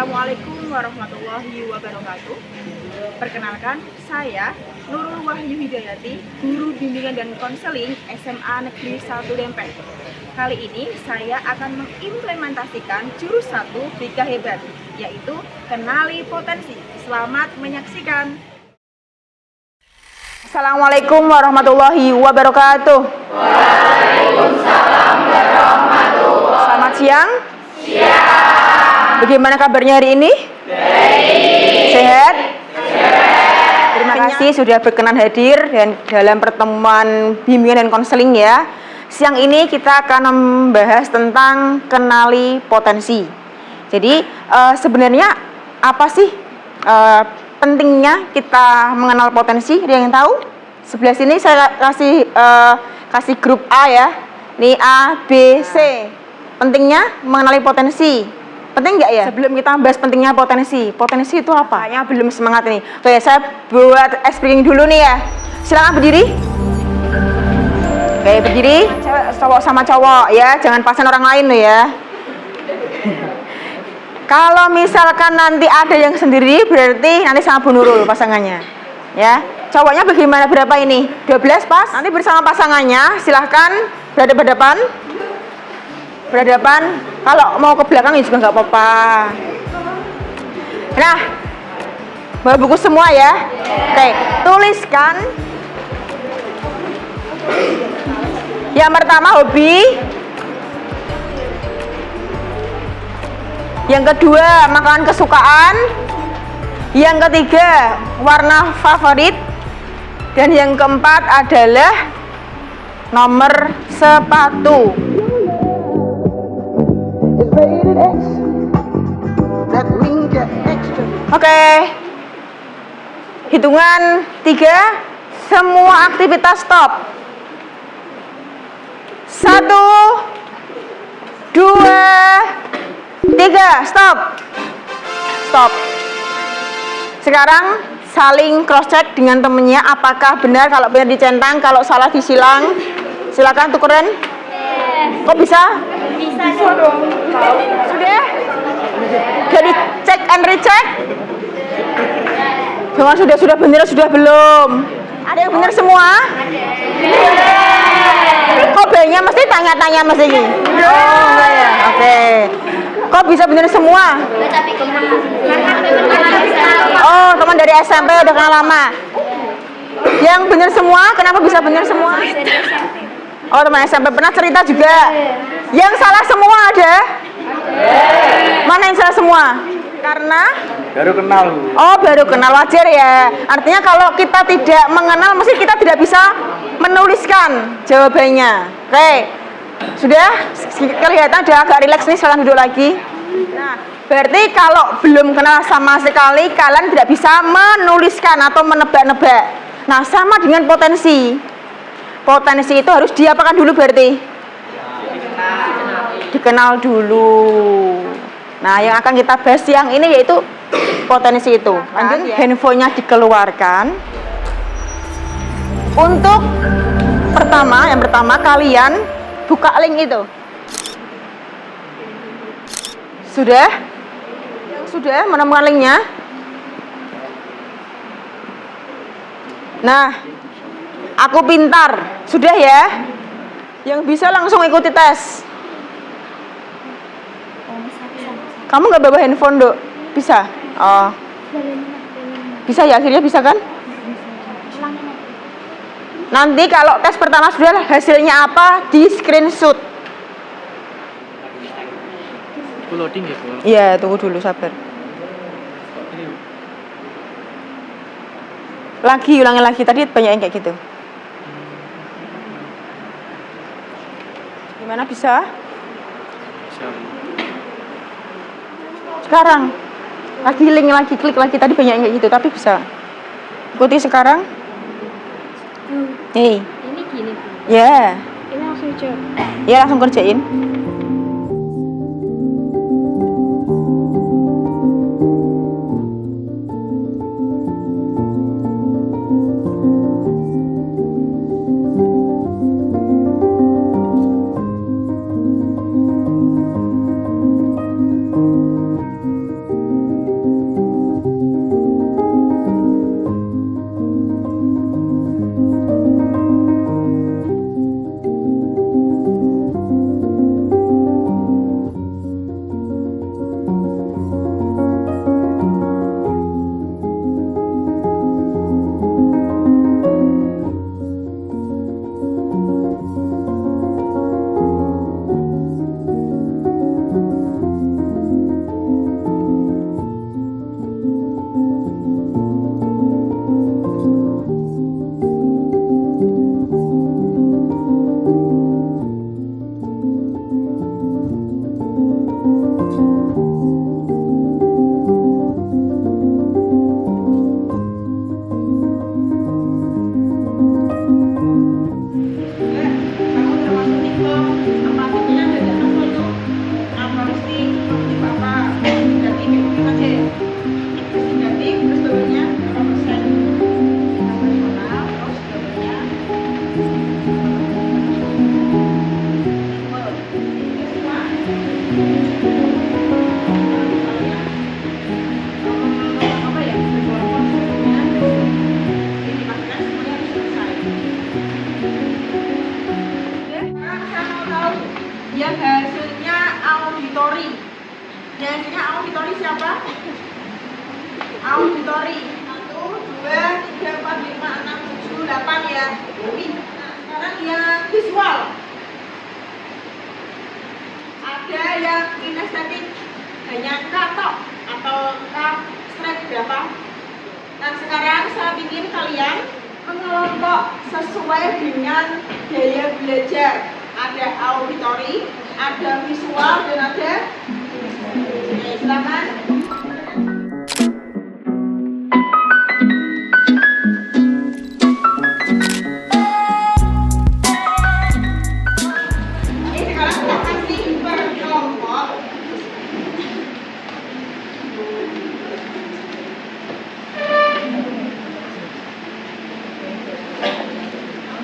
Assalamualaikum warahmatullahi wabarakatuh. Perkenalkan, saya Nurul Wahyu Hidayati, Guru Bimbingan dan Konseling SMA Negeri 1 Dempet. Kali ini saya akan mengimplementasikan jurus 1 BK Hebat, yaitu kenali potensi. Selamat menyaksikan. Assalamualaikum warahmatullahi wabarakatuh. Waalaikumsalam warahmatullahi. Selamat siang. Siang. Bagaimana kabarnya hari ini? Baik. Sehat? Terima kasih sudah berkenan hadir dan dalam pertemuan bimbingan dan konseling ya. Siang ini kita akan membahas tentang kenali potensi. Jadi sebenarnya apa sih pentingnya kita mengenal potensi? Ada yang tahu? Sebelah sini saya kasih grup A ya. Ini A, B, C. Pentingnya mengenali potensi. Penting nggak ya? Sebelum kita bahas pentingnya potensi itu apa? Kayaknya belum semangat nih. Oke, saya buat explaining dulu nih ya. Silakan berdiri. Oke, berdiri. Cowok sama cowok ya, jangan pasangan orang lain loh ya. Kalau misalkan nanti ada yang sendiri, berarti nanti sama Bu Nurul pasangannya. Ya, cowoknya bagaimana, berapa ini? 12 pas? Nanti bersama pasangannya, silahkan berhadapan. Kalau mau ke belakang juga nggak apa-apa. Nah, bawa buku semua ya. Oke, tuliskan. Yang pertama hobi. Yang kedua makanan kesukaan. Yang ketiga warna favorit. Dan yang keempat adalah nomor sepatu. Oke. Hitungan 3. Semua aktivitas stop. 1, 2, 3. Stop. Sekarang saling cross check dengan temennya, apakah benar. Kalau benar dicentang, kalau salah disilang. Silakan tukeran. Kok bisa? Bisa dong. Sudah? Jadi cek and recheck. Jangan sudah benar, sudah belum. Ada yang benar semua? Kok B-nya mesti tanya-tanya mesti ini? Oh enggak ya? Oke. Kok bisa benar semua? Oh, teman dari SMP udah kenal lama. Yang benar semua, kenapa bisa benar semua? Oh, teman SMP pernah cerita juga. Yang salah semua ada? Mana yang salah semua? Karena baru kenal. Oh, baru kenal, wajar ya. Artinya kalau kita tidak mengenal, mesti kita tidak bisa menuliskan jawabannya. Oke, sudah kelihatan udah agak rileks nih. Silakan duduk lagi. Nah, berarti kalau belum kenal sama sekali, kalian tidak bisa menuliskan atau menebak-nebak. Nah, sama dengan potensi. Potensi itu harus diapakan dulu berarti? Dikenal dulu. Nah, yang akan kita bahas siang ini yaitu potensi itu. Lanjut, handphonenya dikeluarkan. Untuk yang pertama kalian buka link itu. Sudah? Sudah menemukan linknya? Nah, aku pintar. Sudah ya? Yang bisa langsung ikuti tes. Kamu nggak bawa handphone, Dok? Bisa? Oh. Bisa ya, akhirnya bisa kan? Nanti kalau tes pertama sudah, hasilnya apa? Di screenshot. Loading ya, Bu? Iya, tunggu dulu, sabar. Ulangi lagi. Tadi banyak yang kayak gitu. Gimana bisa? Bisa. Sekarang klik lagi, tadi banyak yang kayak gitu, tapi bisa. Ikuti sekarang. Nih. Ini gini, Bu. Ya. Ini langsung jawab. Ya, langsung kerjain. auditori. Yang isinya auditori siapa? Auditori 1, 2, 3, 4, 5, 6, 7, 8 ya. Nah, sekarang yang visual. Ada yang kinestetik, hanya katok atau strike berapa. Nah sekarang saya ingin kalian mengelompok sesuai dengan gaya belajar. Ada auditori, ada visual, dan ada silakan. Sekarang kita kasih per kelompok.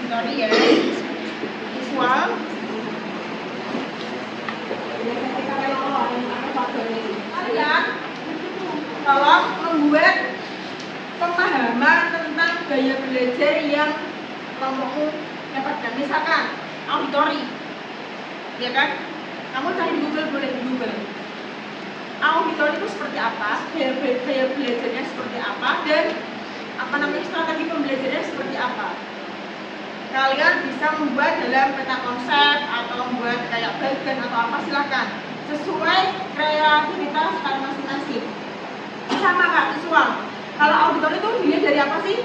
Sorry ya, visual. Kalian tolong membuat pemahaman tentang gaya belajar yang kelompokmu dapatkan. Misalkan auditori, ya kan? Kamu cari di Google, boleh di Google. Auditori itu seperti apa? Gaya belajarnya seperti apa? Dan strategi pembelajarannya seperti apa? Kalian bisa membuat dalam peta konsep atau membuat kayak bagan atau apa, silakan sesuai kreativitas kalian masing-masing. Sama kak, visual. Kalau auditor itu dilihat dari apa sih?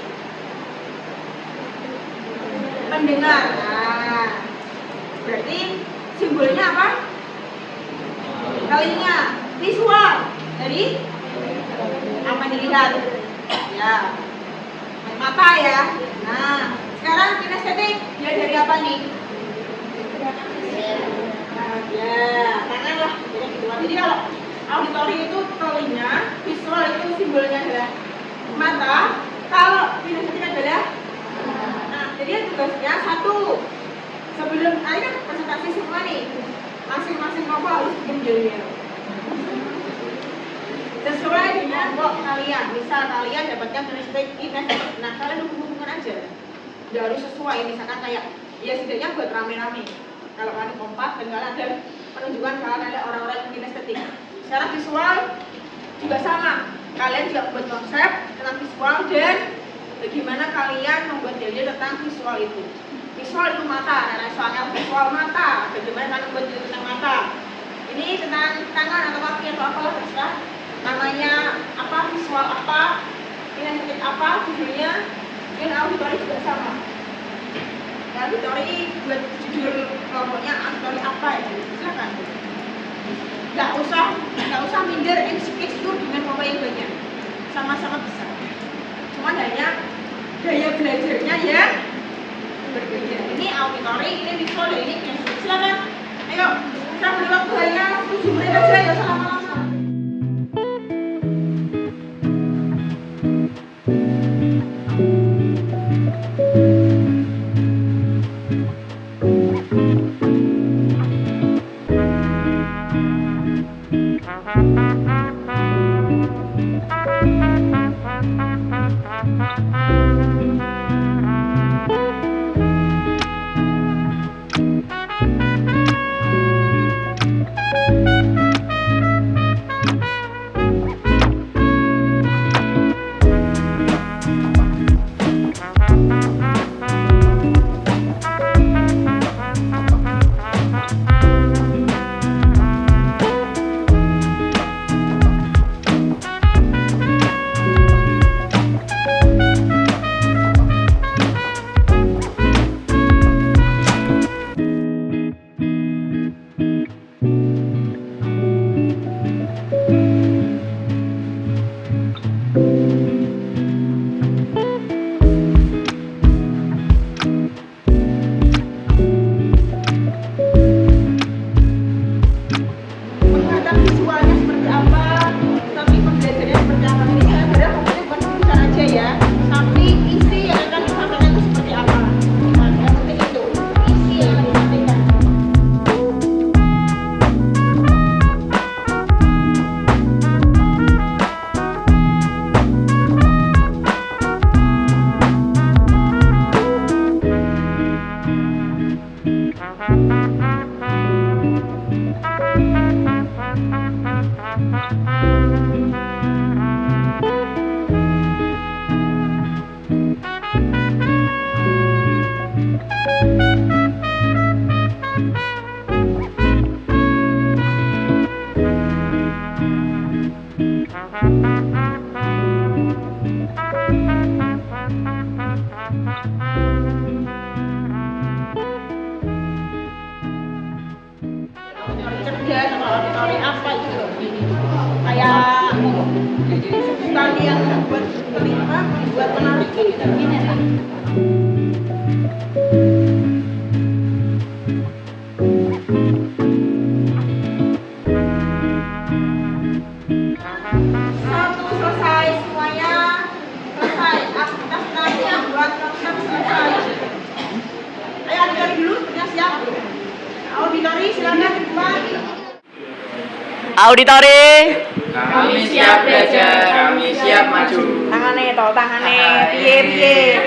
Pendengar. Nah, berarti simbolnya apa? Telinga. Visual dari apa yang dilihat? Ya, mata ya. Nah, sekarang kinestetik dia dari apa nih? Ya, tangan lah. Jadi kalau auditori itu telinga, visual itu simbolnya adalah mata. Kalau kinestetik adalah, nah, jadi tugasnya satu. Sebelum ini kan presentasi semua nih, masing-masing kelompok harus bikin judulnya sesuai dengan kelompok kalian. Misal kalian dapatkan kinestetik, nah kalian hubungkan aja. Udah harus sesuai, misalkan kayak ya setidaknya buat rame-rame. Kalau kalian kompak dan kalian ada penunjukan kalian ada orang-orang yang kinestetik. Secara visual juga sama, kalian juga buat konsep tentang visual dan bagaimana kalian membuat dalil tentang visual itu. Visual itu mata, nah soalnya visual mata, bagaimana kalian membuat dalil tentang mata. Ini tentang tangan atau kaki atau apalah terserah. Namanya apa, visual apa, kinestetik apa, judulnya. Mungkin auditori juga sama. Auditori buat judul kelompoknya auditori apa ya? Silakan. Nggak usah minder insecure itu dengan kelompok yang banyak. Sama-sama bisa. Cuma hanya gaya belajarnya yang berbeda. Ini auditori, ini visual, dan ini kinestetik. Silakan. Ayo, kita beri waktu hanya 7 menit aja ya, lama-lama. auditori apa itu kayak sekalian buat kelima buat menarik gini lah. Satu selesai semuanya selesai aktivitas nanti yang buat konsep selesai. Ayo auditori dulu semuanya siap. Auditori silakan dimulai. Auditori. Kami siap belajar, kami siap maju. Tangannya toh, tangannya piye.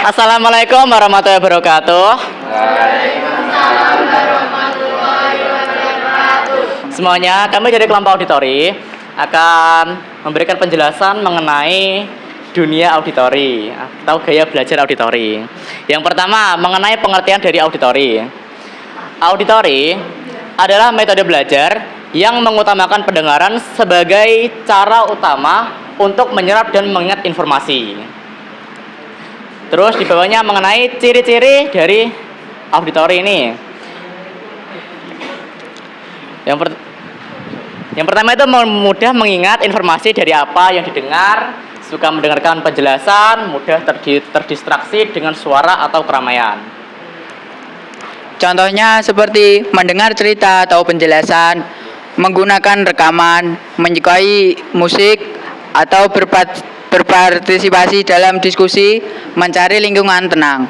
Assalamualaikum warahmatullahi wabarakatuh. Semuanya, kami dari kelompok auditori akan memberikan penjelasan mengenai dunia auditori atau gaya belajar auditori. Yang pertama, mengenai pengertian dari auditori. Auditori adalah metode belajar yang mengutamakan pendengaran sebagai cara utama untuk menyerap dan mengingat informasi. Terus di bawahnya mengenai ciri-ciri dari auditori ini. Yang pertama itu mudah mengingat informasi dari apa yang didengar, suka mendengarkan penjelasan, mudah terdistraksi dengan suara atau keramaian. Contohnya seperti mendengar cerita atau penjelasan, menggunakan rekaman, menyukai musik, atau berpartisipasi dalam diskusi, mencari lingkungan tenang.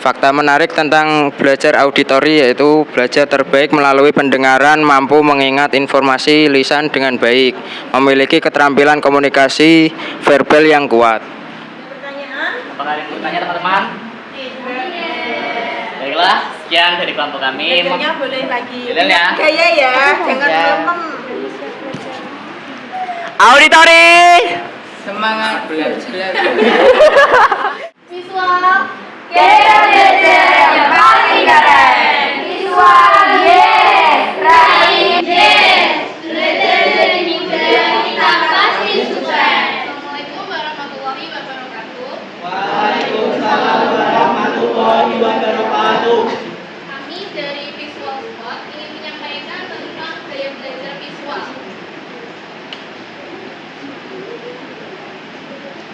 Fakta menarik tentang belajar auditori yaitu belajar terbaik melalui pendengaran, mampu mengingat informasi lisan dengan baik, memiliki keterampilan komunikasi verbal yang kuat. Apakah ada yang bertanya teman-teman? Baiklah, sekian dari kelompok kami. Gayanya boleh lagi. Jalan ya. Gaya ya, jangan Ya. lempem. Auditori. Semangat belajar. Visual, gaya belajar yang paling keren. Visual, yes. Rahim, yes. Belajar dari budaya kita pasti sukses. Assalamualaikum warahmatullahi wabarakatuh. Waalaikumsalam warahmatullahi wabarakatuh. Kami dari Visual Spot ingin menyampaikan tentang gaya belajar visual.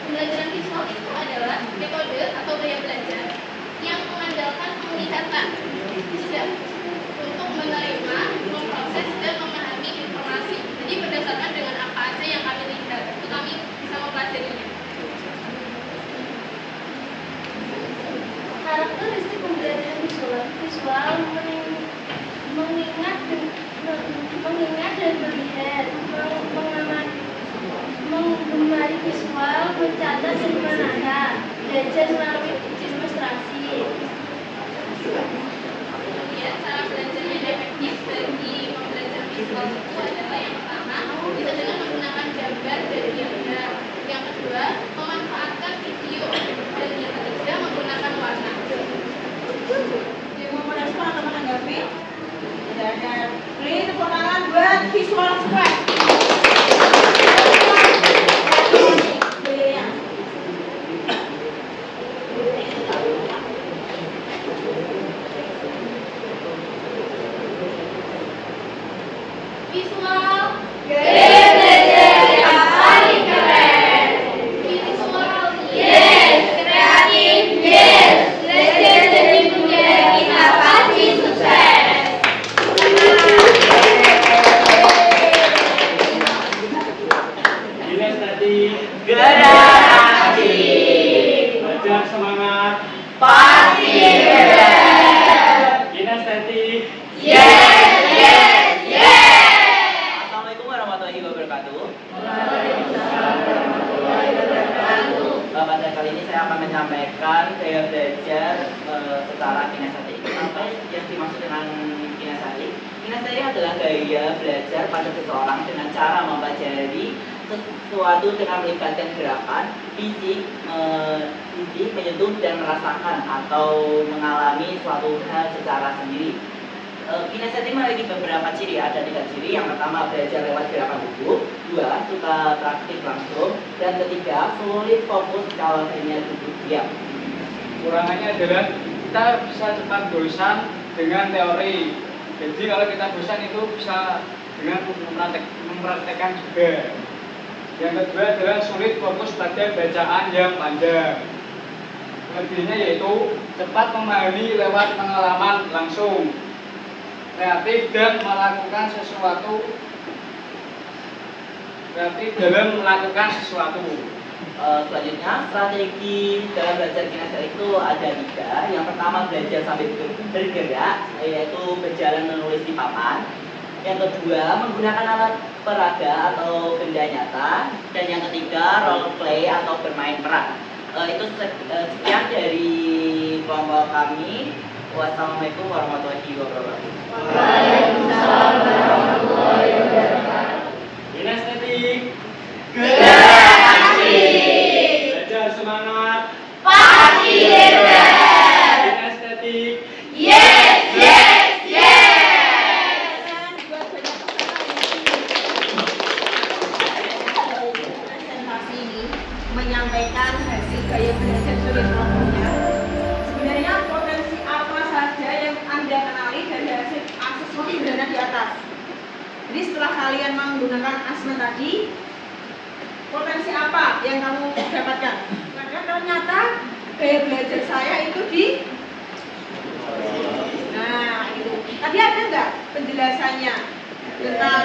Pembelajaran visual itu adalah metode atau gaya belajar yang mengandalkan penglihatan untuk menerima, memproses, dan memahami informasi. Jadi berdasarkan dengan apa aja yang kami lihat, itu kami bisa mempelajarinya. Karakteristik pembelajaran visual mengingat dan melihat, menggemari visual, mencatat dan menata, belajar melalui demonstrasi. Kemudian cara belajar yang efektif bagi pembelajar visual itu adalah yang pertama, bisa dengan menggunakan gambar dan diagram. Yang kedua, memanfaatkan video, dan yang ketiga menggunakan warna. Yang mau merespon atau menanggapi? Silakan. Beri tepuk tangan buat Visual Squad. Visual, gaya belajar yang paling keren. Visual, yes. Kreatif, yes. Belajar dari budaya kita pasti sukses. Kinestetik, Generasi. belajar semangat. Pasti Kinestetik, Assalamualaikum warahmatullahi wabarakatuh. Pada kali ini saya akan menyampaikan gaya belajar secara kinestetik. Apa yang dimaksud dengan kinestetik? Kinestetik adalah gaya belajar pada seseorang dengan cara mempelajari sesuatu dengan melibatkan gerakan fisik, menyentuh dan merasakan atau mengalami suatu hal secara sendiri. Kinestetik memiliki beberapa ciri, ada 3 ciri. Yang pertama, belajar lewat gerakan tubuh. 2, suka praktik langsung. Dan ketiga, sulit fokus kalau hanya duduk diam. Kurangannya adalah kita bisa cepat bosan dengan teori. Jadi kalau kita bosan itu bisa dengan mempraktekkan juga. Yang kedua adalah sulit fokus pada bacaan yang panjang. Lebihnya yaitu cepat memahami lewat pengalaman langsung, kreatif dan melakukan sesuatu, kreatif dalam melakukan sesuatu. Selanjutnya, strategi dalam belajar kinestetik itu ada 3. Yang pertama, belajar sambil bergerak, yaitu berjalan menulis di papan. Yang kedua, menggunakan alat peraga atau benda nyata. Dan yang ketiga, role play atau bermain peran. Itu sekian dari kelompok kami. Wassalamualaikum warahmatullahi wabarakatuh. Waalaikumsalam warahmatullahi wabarakatuh. Kinestetik. Generasi. Belajar semangat. Pasti hebat. Kinestetik. Yes, yes, yes. Presentasi ini menyampaikan hasil gaya belajar suri kelompoknya. Sebenarnya potensi apa saja yang Anda kenali dari hasil asesmen sederhana di atas. Jadi setelah kalian menggunakan asesmen tadi, potensi apa yang kamu dapatkan? Karena ternyata gaya belajar saya itu di itu. Tadi ada nggak penjelasannya tentang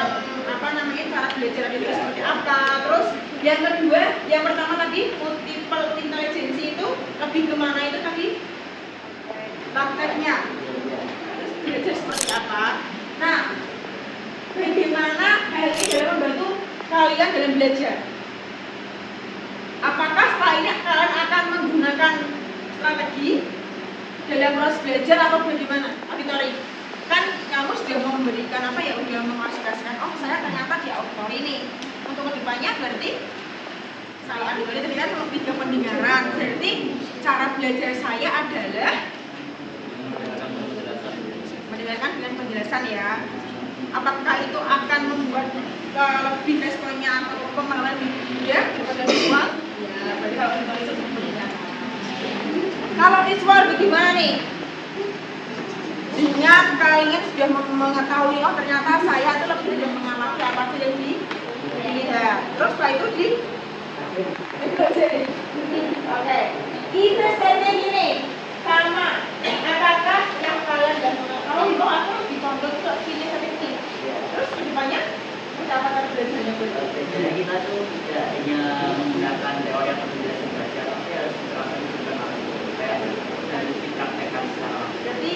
cara belajar itu seperti apa? Terus yang kedua, yang pertama tadi multiple intelligence itu lebih kemana itu tadi? Prakteknya. Terus belajar seperti apa? Nah, bagaimana hal ini dalam membantu kalian dalam belajar? Apakah setelah ini kalian akan menggunakan strategi dalam proses belajar atau bagaimana? Auditori, kan kamu sudah memberikan sudah mengasihkan, oh saya ternyata di auditori ini. Untuk kedepannya berarti saya auditori tadi kan lebih ke pendengaran. Berarti cara belajar saya adalah mendengarkan dengan penjelasan ya. Apakah itu akan membuat lebih responnya atau pemahaman lebih mudah kepada visual? Ya, berarti kalau auditori itu pendengaran. Kalau visual bagaimana nih? Dengan kalian sudah mengetahui, oh ternyata saya itu lebih mudah mengamati apa sih yang dilihat. Terus setelah itu Oke. Kita saja gini, sama. Apakah yang kalian dan kalau itu aku lebih condong ke sini seperti ini. Terus kedepannya pendapatan belajarnya Jadi kita tuh tidak hanya menggunakan teori atau penjelasan saja, tapi harus diterapkan juga langsung. Kayak harus dipraktekkan secara langsung. Jadi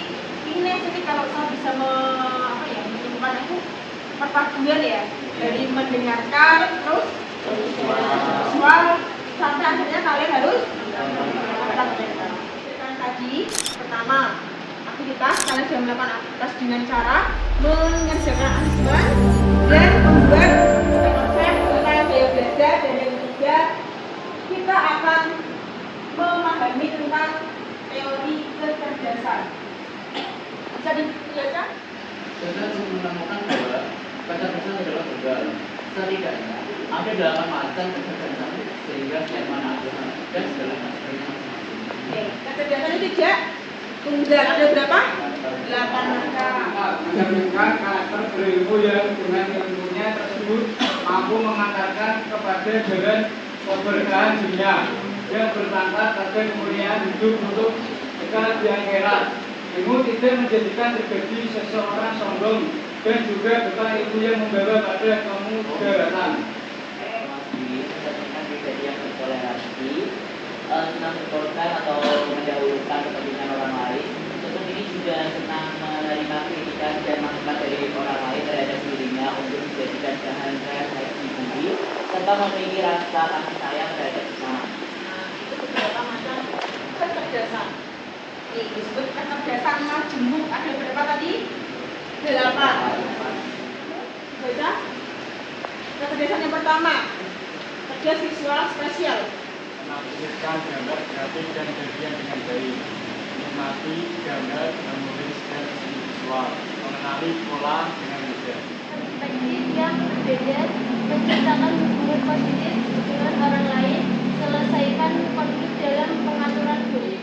ini jadi kalau saya bisa menemukan itu perpaduan ya dari mendengarkan terus visual sampai akhirnya kalian harus praktekkan. Tadi pertama aktivitas kalian sudah melakukan aktivitas dengan cara mengerjakan asesmen dan membuat konsep tentang gaya belajar, dan yang ketiga kita akan memahami tentang teori kecerdasan. Bisa dibaca? Kita menemukan bahwa kecerdasan adalah tunggal. Setidaknya ada 8 macam kecerdasan sehingga yang mana ada dan segala macamnya masing-masing. Oke, kecerdasan itu tidak tunggal. Ada berapa? 8 angka. Mencerminkan karakter berilmu yang dengan ilmunya tersebut mampu mengantarkan kepada jalan keberkahan dunia yang bertangkat pada kemuliaan hidup untuk kekal di akhirat. Ilmu tidak menjadikan terjadi seseorang sombong dan juga bukan ilmu yang membawa pada kemudaratan. Mencerminkan pribadi yang bertoleransi, senang berkorban atau mendahulukan kepentingan orang lain. Untuk ini juga senang menerima kritikan dan masukan dari orang lain terhadap dirinya untuk menjadikan bahan refleksi diri, serta memiliki rasa kasih sayang terhadap sesama. Itu beberapa macam kecerdasan. Disebut kecerdasan majemuk. Ada berapa tadi? 8. Baca. Kecerdasan yang pertama, cerdas visual spasial. Menafsirkan gambar grafik dan bagian dengan baik, menikmati gambar, menulis dan seni visual, mengenali pola dengan mudah. Perspektif yang berbeda, menciptakan hubungan positif dengan orang lain, selesaikan konflik dalam pengaturan proyek.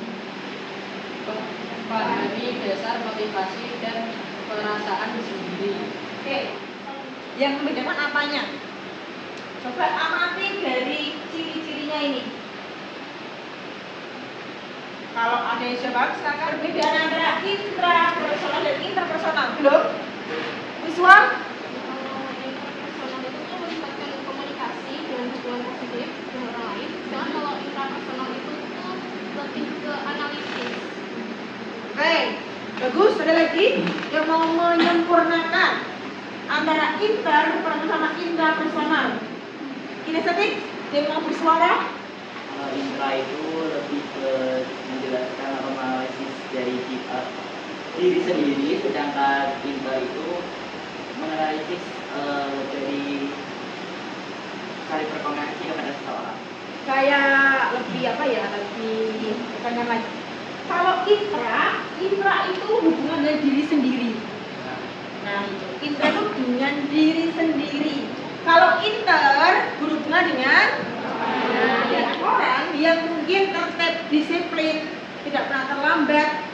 Pahami dasar motivasi dan perasaan sendiri. Oke. Yang membedakan apanya? Coba amati dari ciri-cirinya ini. Kalau ada yang jawab, silakan. Perbedaan antara intrapersonal dan interpersonal. Belum? Visual? Interpersonal itu tuh melibatkan komunikasi dan hubungan positif dengan orang lain. Sedangkan kalau intrapersonal itu tuh lebih ke analisis. Oke. Bagus. Ada lagi yang mau menyempurnakan antara interpersonal sama intrapersonal. Kinestetik, dia mau bersuara. Kalau intra itu lebih ke menjelaskan atau menganalisis dari diri sendiri, sedangkan inter itu menganalisis dari cari berkomunikasi kepada seseorang. Kayak lebih apa ya, lebih pertanyaan lagi. Kalau intra itu hubungan dengan diri sendiri. Nah, itu intra itu dengan diri sendiri. Kalau inter berhubungan dengan orang yang mungkin tertib, disiplin, tidak pernah terlambat,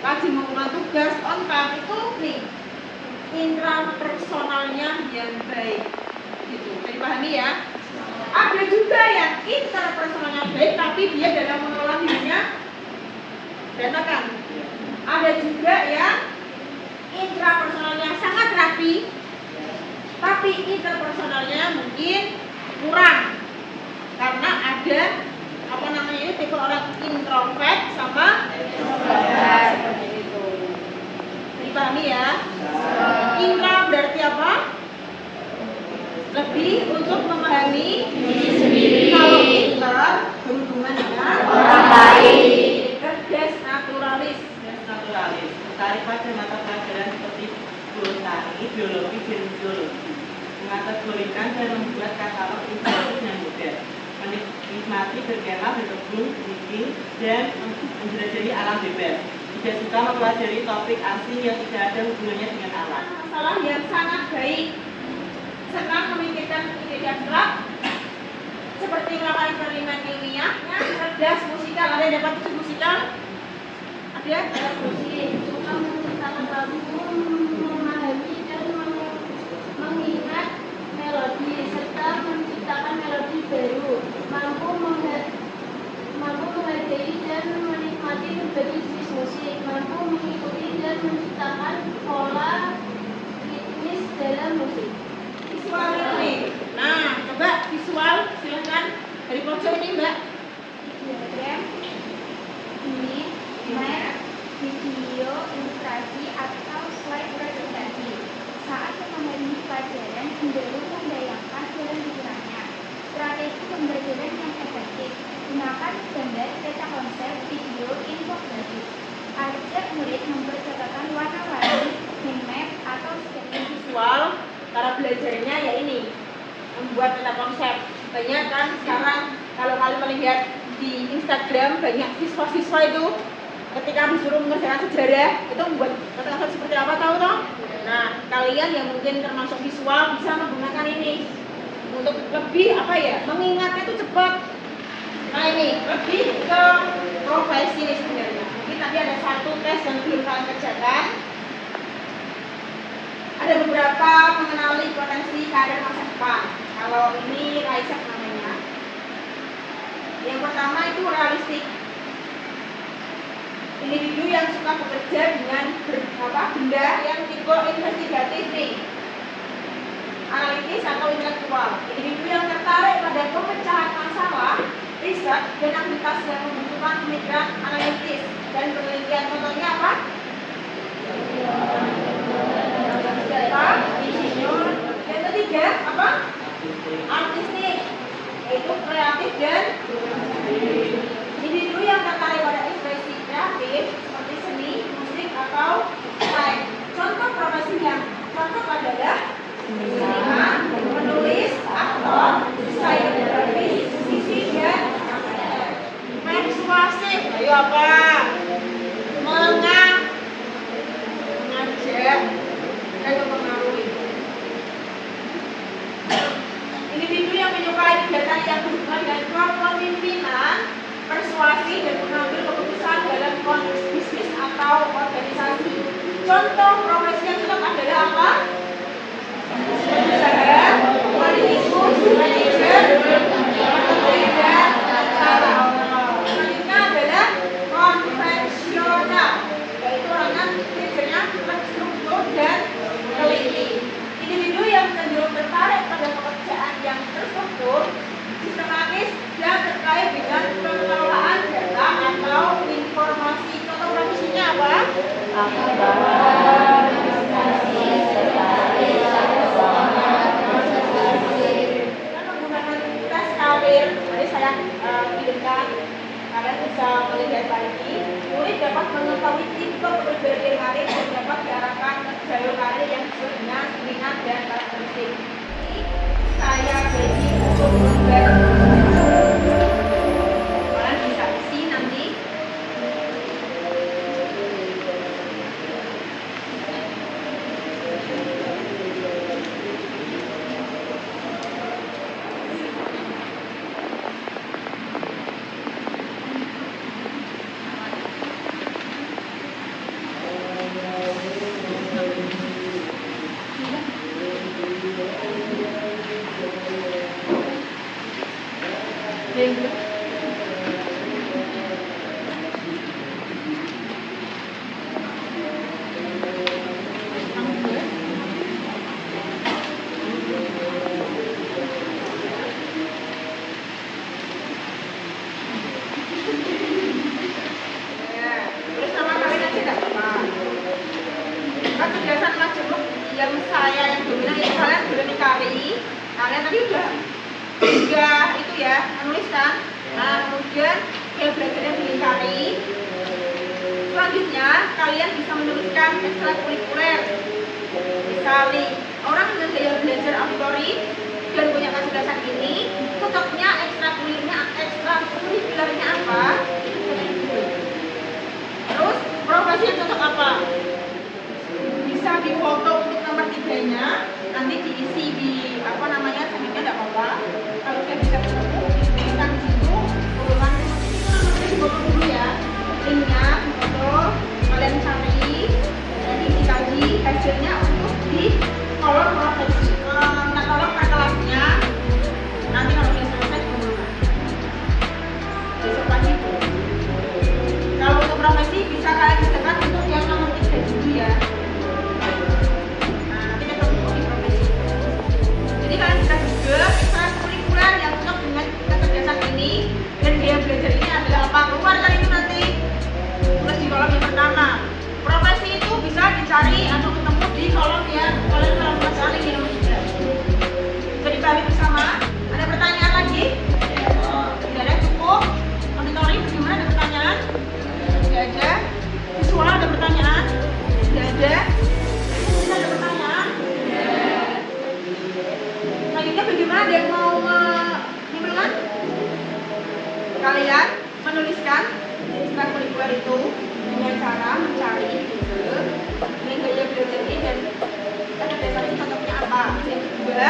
rajin mengulang tugas, on time, itu nih intrapersonalnya yang baik. Gitu. Jadi dipahami ya. Ada juga yang interpersonalnya baik, tapi dia dalam mengelola dirinya berantakan. Ada juga yang intrapersonalnya sangat rapi, tapi interpersonalnya mungkin kurang karena ada apa namanya itu tipe orang introvert sama extrovert seperti itu. Dipahami ya? Intra berarti apa? Lebih untuk memahami diri sendiri. Kalau inter berhubungan dengan orang lain. Cerdas naturalis. Naturalis tertarik pada mata pelajaran seperti botani, biologi, dan zoologi, mengategorikan dan membuat katalog informasi yang mudah, menikmati berkemah, berkebun, bikin, dan menjelajahi alam bebas. Tidak suka mempelajari topik asing yang tidak ada hubungannya dengan alam. Masalah yang sangat baik, senang memikirkan ide abstrak, seperti melakukan eksperimen ilmiah, cerdas musikal. Ada yang dapat musik musikal? Ada? Musik suka menciptakan lagu, memahami dan mengingat melodi serta menciptakan melodi baru, mampu menghargai dan menikmati berbagai jenis musik, mampu mengikuti dan menciptakan pola ritmis dalam musik. Visual ini. Nah, coba visual, silakan dari pojok ini, Mbak. Diagram ini map, video, ilustrasi atau slide presentasi. Saat memahami pelajaran, cenderung membayangkan jalan pikirannya. Strategi pembelajaran yang efektif. Gunakan gambar, peta konsep, video, infografis. Ajak murid membuat catatan warna-warni, mind map atau sketching Visual, cara belajarnya ya ini, membuat peta konsep. Banyak kan sekarang kalau kalian melihat di Instagram banyak siswa-siswa itu ketika disuruh mengerjakan sejarah itu membuat peta konsep seperti apa, tahu toh? Nah, kalian yang mungkin termasuk visual bisa menggunakan ini untuk lebih apa ya, mengingatnya itu cepat. Nah, ini lebih ke profesi ini sebenarnya. Mungkin tadi ada satu tes yang belum kalian kerjakan. Ada beberapa mengenali potensi karir masa depan. Kalau ini Raisa namanya. Yang pertama itu realistik. Individu yang suka bekerja dengan benda yang tipe investigatif nih, analitis atau intelektual. Individu yang tertarik pada pemecahan masalah, riset dan aktivitas yang membutuhkan pemikiran analitis dan penelitian. Contohnya apa? Insinyur. Yang ketiga apa? Artistik, yaitu kreatif dan individu yang tertarik pada ekspresi kreatif seperti seni, musik atau sains. Contoh profesi yang cocok adalah seniman, penulis, aktor, desainer grafis, musisi dan persuasif. Ayo apa? Mengajak dan mempengaruhi. Individu yang menyukai kegiatan yang berhubungan dengan kepemimpinan, persuasi dan mengambil keputusan dalam konteks bisnis atau Contoh profesi yang cocok adalah apa? Pengusaha, politikus, manajer, dan acara. Selanjutnya adalah konvensional, yaitu orangnya kerjanya terstruktur dan teliti. Individu yang cenderung tertarik pada pekerjaan yang terstruktur, sistematis, dan terkait dengan pengelolaan data atau informasi. Contoh profesinya apa? Menggunakan tes karir, tadi saya pilihkan, kalian bisa melihat lagi. Murid dapat mengetahui tipe kepribadian karir dan dapat diarahkan ke jalur karir yang sesuai dengan minat dan karakteristik. Saya bagi untuk membantu. Kalian bisa isi nanti. Terus nama kalian aja enggak apa-apa. Kecerdasan majemuk yang dominan itu kalian berdikari. Kalian tadi udah itu ya, menuliskan. Nah, kemudian ya belajarnya berdikari. Selanjutnya kalian bisa menuliskan ekstrakurikuler. Misalnya orang dengan gaya belajar auditori dan punya kecerdasan ini, cocoknya ekstrakurikulernya apa? Terus profesi yang cocok apa? Bisa difoto untuk nomor 3-nya, nanti diisi di selanjutnya tidak apa-apa. Kalau kita bisa ketemu, dituliskan di situ, urutan foto dulu ya, linknya, foto, kalian cari, nanti dikaji hasilnya untuk di kolom profesi, kolom per kelasnya. Nanti kalau sudah selesai pengumuman. Besok pagi itu. Kalau untuk profesi bisa kalian gunakan untuk yang nomor 3 dulu ya. Nah, nanti kita ketemu di profesi. Jadi kalian bisa juga ekstrakurikuler yang cocok dengan kecerdasan ini dan gaya belajar ini adalah apa? Keluarkan itu nanti tulis di kolom yang pertama. Profesi itu bisa dicari atau ketemu di kolom yang kalian kalau cari di nomor 3. Jadi dibagi bersama. Ada pertanyaan lagi? Tidak ada, cukup. Auditori bagaimana, ada pertanyaan? Tidak ada. Visual ada pertanyaan? Tidak ada. Tidak ada pertanyaan? Selanjutnya bagaimana, ada yang mau menyimpulkan? Kalian menuliskan ekstrakurikuler itu dengan cara mencari dengan gaya belajar ini dan kecerdasan ini cocoknya apa. Yang kedua,